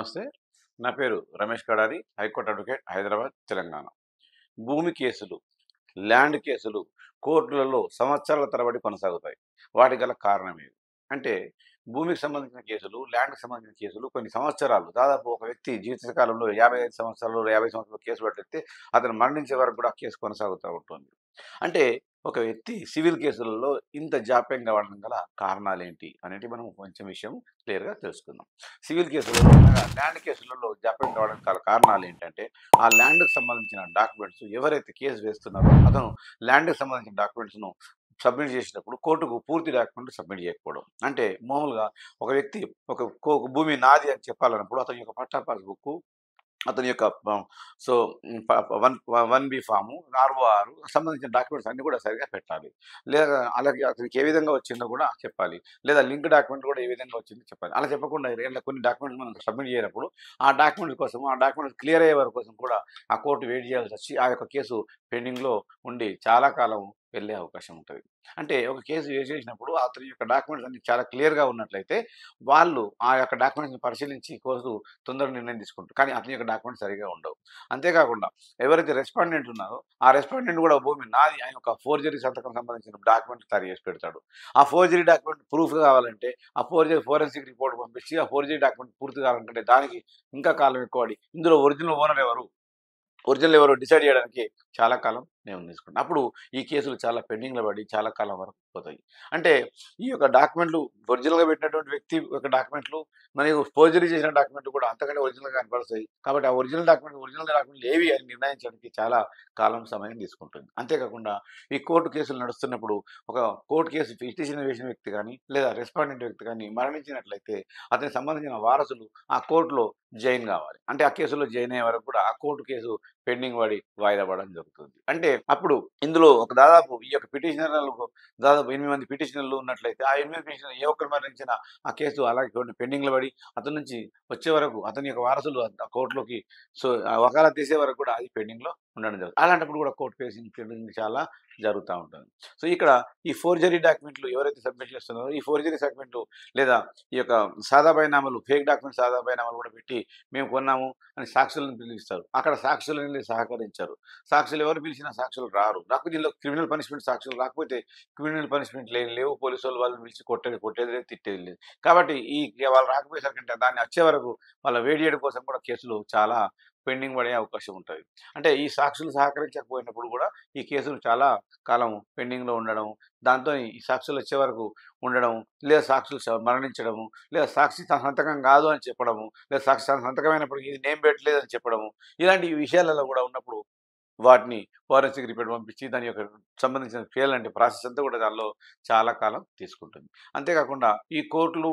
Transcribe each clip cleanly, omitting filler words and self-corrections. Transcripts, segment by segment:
నమస్తే. నా పేరు రమేష్ కడారి. High court advocate Hyderabad, Telangana. భూమి కేసులు, ల్యాండ్ కేసులు కోర్టులలో సంవత్సరాల తరబడి కొనసాగుతాయి. వాటికి గల కారణం ఏమి? అంటే భూమికి సంబంధించిన కేసులు, ల్యాండ్‌కి సంబంధించిన కేసులు కొన్ని సంవత్సరాలు దాదాపు ఒక వ్యక్తి జీవితకాలంలో 55 సంవత్సరాలు, 50 సంవత్సరాలు కేసు పట్టితే అతను మరణించే వరకు కూడా ఆ కేసు కొనసాగుతా ఉంటుంది. అంటే ఒక వ్యక్తి సివిల్ కేసులలో ఇంత జాప్యం కావడం గల కారణాలేంటి అనేటివి మనం కొంచెం విషయం క్లియర్‌గా తెలుసుకుందాం. సివిల్ కేసులలో అనగా ల్యాండ్ కేసులలో జాప్యం కావడానికి గల కారణాలేంటంటే ఆ ల్యాండ్‌కి సంబంధించిన డాక్యుమెంట్స్ ఎవరైతే కేసు వేస్తున్నారో అతను ల్యాండ్‌కి సంబంధించిన డాక్యుమెంట్స్‌ను సబ్మిట్ చేసేటప్పుడు కోర్టుకు పూర్తి డాక్యుమెంట్ సబ్మిట్ చేయకపోవడం. అంటే మామూలుగా ఒక వ్యక్తి ఒక భూమి నాది అని చెప్పాలన్నప్పుడు అతని యొక్క పట్టా పాస్‌బుక్కు, అతని యొక్క సో, ప ప వన్ 1బి ఫాము, ఆర్ఓఆర్ సంబంధించిన డాక్యుమెంట్స్ అన్నీ కూడా సరిగ్గా పెట్టాలి. లేదా అలాగే అతనికి ఏ విధంగా వచ్చిందో కూడా చెప్పాలి. లేదా లింక్ డాక్యుమెంట్ కూడా ఏ విధంగా వచ్చిందో చెప్పాలి. అలా చెప్పకుండా ఇలా కొన్ని డాక్యుమెంట్స్ మనం సబ్మిట్ చేయనప్పుడు ఆ డాక్యుమెంట్స్ కోసం, ఆ డాక్యుమెంట్స్ క్లియర్ అయ్యే వరకు కోసం కూడా ఆ కోర్ట్ వెయిట్ చేయాల్సొచ్చి ఆ యొక్క కేసు పెండింగ్‌లో ఉండి చాలా కాలం వెళ్ళే అవకాశం ఉంటది. అంటే ఒక కేసు చేసినప్పుడు అతని యొక్క డాక్యుమెంట్స్ అన్నీ చాలా క్లియర్‌గా ఉన్నట్లయితే వాళ్ళు ఆ యొక్క డాక్యుమెంట్స్‌ని పరిశీలించి కోర్టు తొందరగా నిర్ణయం తీసుకుంటారు. కానీ అతని యొక్క డాక్యుమెంట్స్ సరిగ్గా ఉండవు. అంతేకాకుండా ఎవరైతే రెస్పాండెంట్ ఉన్నారో ఆ రెస్పాండెంట్ కూడా భూమి నాది అని ఒక ఫోర్జరీ సంతకం సంబంధించిన డాక్యుమెంట్ తయారు చేసి పెడతాడు. ఆ ఫోర్జరీ డాక్యుమెంట్ ప్రూఫ్ కావాలంటే ఆ ఫోర్జరీ ఫోరెన్సిక్ రిపోర్ట్ పంపించి ఆ ఫోర్జరీ డాక్యుమెంట్ పూర్తి కావాలంటే దానికి ఇంకా కాలం ఎక్కువ పడి ఇందులో ఒరిజినల్ ఓనర్ ఎవరు? ఒరిజినల్ ఎవరో డిసైడ్ చేయడానికి చాలా కాలం మేము తీసుకుంటాం. అప్పుడు ఈ కేసులు చాలా పెండింగ్‌లో పడి చాలా కాలం వరకు పోతాయి. అంటే ఈ యొక్క డాక్యుమెంట్‌లు ఒరిజినల్‌గా పెట్టినటువంటి వ్యక్తి యొక్క డాక్యుమెంట్‌లు మరియు ఫోర్జరీ చేసిన డాక్యుమెంట్‌లు కూడా అంతకంటే ఒరిజినల్‌గా కనపడతాయి. కాబట్టి ఆ ఒరిజినల్ డాక్యుమెంట్‌లు ఏవి అని నిర్ణయించడానికి చాలా కాలం సమయం తీసుకుంటుంది. అంతేకాకుండా ఈ కోర్టు కేసులు నడుస్తున్నప్పుడు ఒక కోర్టు కేసు పిటిషన్ వేసిన వ్యక్తి గాని, లేదా రెస్పాండెంట్ వ్యక్తి గాని మరణించినట్లయితే అతనికి సంబంధించిన వారసులు ఆ కోర్ట్‌లో జాయిన్ కావాలి. అంటే ఆ కేసులో జాయిన్ అయ్యే వరకు కూడా ఆ కోర్టు కేసు పెండింగ్ పడి వాయిదా పడడం జరుగుతుంది. అంటే అప్పుడు ఇందులో ఒక దాదాపు ఈ యొక్క పిటిషనర్‌లకు దాదాపు 8 మంది పిటిషనర్‌లు ఉన్నట్లయితే, ఆ 8 పిటిషనర్‌లు ఏ ఒక్కరు మరణించినా ఆ కేసు అలాగే పెండింగ్‌లో పడి అతని నుంచి వచ్చే వరకు అతని యొక్క వారసులు ఆ కోర్ట్‌లోకి ఆ వకాలత్ తీసే వరకు కూడా అది పెండింగ్‌లో ఉండడం జరుగుతుంది. అలాంటప్పుడు కూడా కోర్ట్ కేసింగ్ పెండింగ్ చాలా జరుగుతా ఉంటుంది. సో, ఇక్కడ ఈ ఫోర్జరీ డాక్యుమెంట్‌లు ఎవరైతే సబ్మిట్ చేస్తున్నారో ఈ ఫోర్జరీ డాక్యుమెంట్‌లు లేదా ఈ యొక్క సాదా బైనామాలు, ఫేక్ డాక్యుమెంట్స్ సాదా బైనామాలు కూడా పెట్టి మేము కొన్నాము అని సాక్షులను పిలిపిస్తారు. అక్కడ సాక్షులనేది సహకరించరు. సాక్షులు ఎవరు పిలిచినా సాక్షులు రారు. నాకు దీనిలో క్రిమినల్ పనిష్మెంట్ సాక్షులు రాకపోతే క్రిమినల్ పనిష్మెంట్ లేవు. పోలీసోళ్ళు వాళ్ళని పిలిచి కొట్టేది లేదు, తిట్టేది లేదు. కాబట్టి వాళ్ళు రాకపోయేసరికంటే దాన్ని వచ్చే వరకు వాళ్ళ వెయిట్ చేయడం కోసం కూడా కేసులు చాలా పెండింగ్ పడే అవకాశం ఉంటది. అంటే ఈ సాక్షులు సహకరించకపోయినప్పుడు కూడా ఈ కేసులు చాలా కాలం పెండింగ్‌లో ఉండడం, దాంతోని ఈ సాక్షులు వచ్చే వరకు ఉండడం, లేదా సాక్షులు మరణించడము, లేదా సాక్షి తన సంతకం కాదు అని చెప్పడము, లేదా సాక్షి తన సంతకమైనప్పుడు ఇది నేమ్ పెట్టలేదని చెప్పడము, ఇలాంటి విషయాలలో కూడా ఉన్నప్పుడు వాటిని ఫోరెన్సిక్ రిపోర్ట్ పంపించి దాని యొక్క సంబంధించిన చేయాలంటే ప్రాసెస్ అంతా కూడా దానిలో చాలా కాలం తీసుకుంటుంది. అంతేకాకుండా ఈ కోర్టులు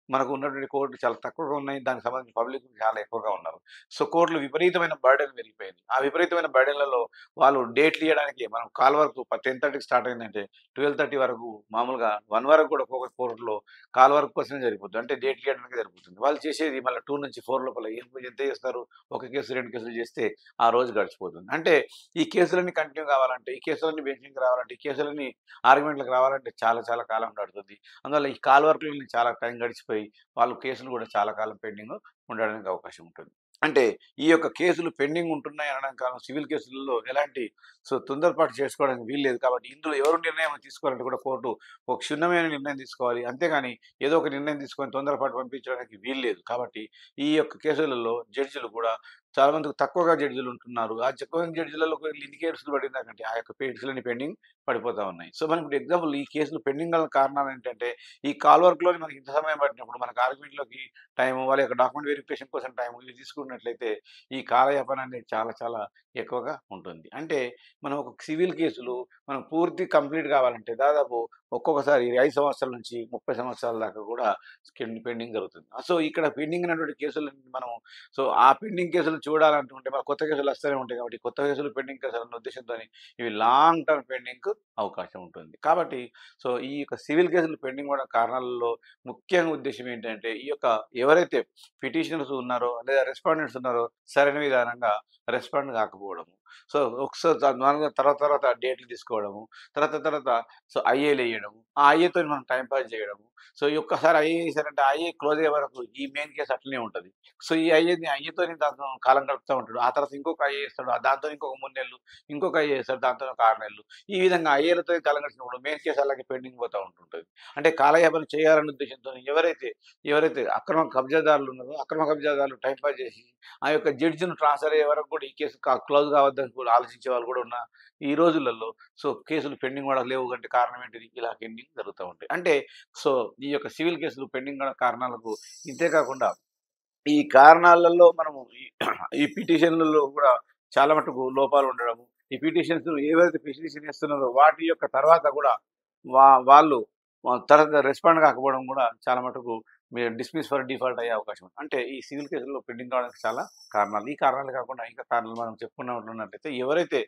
మనకు ఉన్నటువంటి కోర్టులు చాలా తక్కువగా ఉన్నాయి. దానికి సంబంధించిన పబ్లిక్ చాలా ఎక్కువగా ఉన్నారు. సో, కోర్టులు విపరీతమైన బర్డెన్ పెరిగిపోయింది. ఆ విపరీతమైన బర్డెన్‌లలో వాళ్ళు డేట్లు ఇయ్యడానికి మనం కాల్ వరకు 10:30కి స్టార్ట్ అయిందంటే 12:30 వరకు మామూలుగా 1 వరకు కూడా ఒక్కొక్క కోర్ట్‌లో కాల్ వర్క్ కోసమే సరిపోతుంది. అంటే డేట్లు ఇయ్యడానికే సరిపోతుంది. వాళ్ళు చేసేది మళ్ళీ 2 నుంచి 4 లోపల ఎంత చేస్తారు? ఒక కేసు, 2 కేసులు చేస్తే ఆ రోజు గడిచిపోతుంది. అంటే ఈ కేసులన్నీ కంటిన్యూ కావాలంటే, ఈ కేసులన్నీ బెంచింగ్‌కి రావాలంటే, ఈ కేసులన్నీ ఆర్గ్యుమెంట్‌లకు రావాలంటే చాలా చాలా కాలం పడుతుంది. అందువల్ల ఈ కాల్ వర్క్‌లని చాలా టైం గడిచిపోయి, వాళ్ళు కేసులు కూడా చాలా కాలం పెండింగ్ ఉండడానికి అవకాశం ఉంటుంది. అంటే ఈ యొక్క కేసులు పెండింగ్ ఉంటున్నాయి అనడం కారణం సివిల్ కేసులలో ఎలాంటి తొందరపాటు చేసుకోవడానికి వీల్లేదు. కాబట్టి ఇందులో ఎవరు నిర్ణయం తీసుకోవాలంటే కూడా కోర్టు ఒక క్షుణ్ణమైన నిర్ణయం తీసుకోవాలి. అంతేగాని ఏదో ఒక నిర్ణయం తీసుకొని తొందరపాటు పంపించడానికి వీల్లేదు. కాబట్టి ఈ యొక్క కేసులలో జడ్జిలు కూడా చాలా మందికి తక్కువగా జడ్జిలు ఉంటున్నారు. ఆ తక్కువ జడ్జిలలో ఎన్ని కేసులు పడిందంటే ఆ యొక్క కేసులన్నీ పెండింగ్ పడిపోతా ఉన్నాయి. సో, మనం ఇప్పుడు ఎగ్జాంపుల్ ఈ కేసులు పెండింగ్ గల కారణాలు ఏంటంటే ఈ కాల్ వర్క్‌లోనే మనకి ఇంత సమయం పట్టినప్పుడు మనకు ఆర్గ్యుమెంట్‌లోకి టైము, వాళ్ళ యొక్క డాక్యుమెంట్ వెరిఫికేషన్ కోసం టైము ఇవి తీసుకున్నట్లయితే ఈ కాలయాపన అనేది చాలా చాలా ఎక్కువగా ఉంటుంది. అంటే మనం ఒక సివిల్ కేసులు మనం పూర్తి కంప్లీట్ కావాలంటే దాదాపు ఒక్కొక్కసారి 5 సంవత్సరాల నుంచి 30 సంవత్సరాల దాకా కూడా పెండింగ్ జరుగుతుంది. సో, ఇక్కడ పెండింగ్ ఉన్నటువంటి కేసులన్నీ మనం ఆ పెండింగ్ కేసులు చూడాలనుకుంటే మన కొత్త కేసులు వస్తూనే ఉంటాయి కాబట్టి కొత్త కేసులు పెండింగ్ కేసులు అన్న ఉద్దేశంతోని ఇవి లాంగ్ టర్మ్ పెండింగ్‌కు అవకాశం ఉంటుంది. కాబట్టి ఈ యొక్క సివిల్ కేసులు పెండింగ్ అవ్వడం కారణాలలో ముఖ్యంగా ఉద్దేశ్యం ఏంటంటే ఈ యొక్క ఎవరైతే పిటిషనర్స్ ఉన్నారో లేదా రెస్పాండెంట్స్ ఉన్నారో సరైన విధానంగా రెస్పాండ్ కాకపోవడము. సో ఒకసారి దాని తర్వాత తర్వాత డేట్లు తీసుకోవడము, తర్వాత సో ఐఏలు వేయడము, ఆ ఐఏతో మనం టైం పాస్ చేయడము. సో ఈ ఒక్కసారి ఐఏ వేసారంటే ఐఏ క్లోజ్ అయ్యే వరకు ఈ మెయిన్ కేస్ అట్లనే ఉంటది. సో ఈ ఐఏతోని దాంతో కాలం గడుపుతా ఉంటాడు. ఆ తర్వాత ఇంకొక ఐఏ ఏస్తాడు. దాంతో ఇంకొక 3 నెలలు, ఇంకొక ఐఏ ఏస్తాడు. దాంతో ఒక 6 నెలలు. ఈ విధంగా ఐఏలతోని కాలం గడిచినప్పుడు మెయిన్ కేస్ అలాగే పెండింగ్ పోతా ఉంటుంటది. అంటే కాలయాపన చేయాలనే ఉద్దేశంతో ఎవరైతే అక్రమ కబ్జాదారులు ఉన్నారో, అక్రమ కబ్జాదారులు టైమ్ పాస్ చేసి, ఆ యొక్క జడ్జి‌ని ట్రాన్స్‌ఫర్ అయ్యే వరకు కూడా ఈ కేసు క్లోజ్ కావద్దని కూడా ఆలోచించే వాళ్ళు కూడా ఉన్న ఈ రోజులలో సో కేసులు పెండింగ్ కూడా లేవు అంటే కారణం ఏంటిది? ఇలా పెండింగ్ జరుగుతా ఉంటాయి. అంటే సో ఈ యొక్క సివిల్ కేసులు పెండింగ్ కారణాలకు ఇంతే కాకుండా ఈ కారణాలలో మనము ఈ పిటిషన్‌లలో కూడా చాలా మటుకు లోపాలు ఉండడము. ఈ పిటిషన్స్ ఏవైతే పిటిషన్ ఇస్తున్నారో వాటి యొక్క తర్వాత కూడా వాళ్ళు తర్వాత రెస్పాండ్ కాకపోవడం కూడా చాలా మటుకు మీరు డిస్మిస్ ఫర్ డిఫాల్ట్ అయ్యే అవకాశం ఉంది. అంటే ఈ సివిల్ కేసుల్లో పెండింగ్ కావడానికి చాలా కారణాలు. ఈ కారణాలు కాకుండా ఇంకా కారణాలు మనం చెప్పుకున్నట్లయితే ఎవరైతే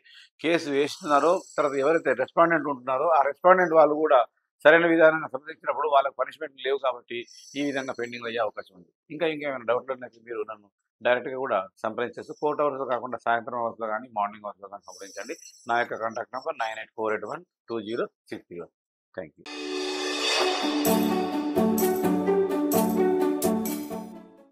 కేసు వేస్తున్నారో, తర్వాత ఎవరైతే రెస్పాండెంట్ ఉంటున్నారో, ఆ రెస్పాండెంట్ వాళ్ళు కూడా సరైన విధానంగా సంప్రదించినప్పుడు వాళ్ళకి పనిష్మెంట్ లేవు కాబట్టి ఈ విధంగా పెండింగ్ అయ్యే అవకాశం ఉంది. ఇంకేమైనా డౌట్లు ఉన్నట్లయితే మీరు నన్ను డైరెక్ట్‌గా కూడా సంప్రదించొచ్చు. కోర్ట్ అవర్స్‌లో కాకుండా సాయంత్రం అవర్స్‌లో గానీ, మార్నింగ్ అవర్స్‌లో గానీ సంప్రదించండి. నా యొక్క కాంటాక్ట్ నంబర్ 98481206 థాంక్ యూ.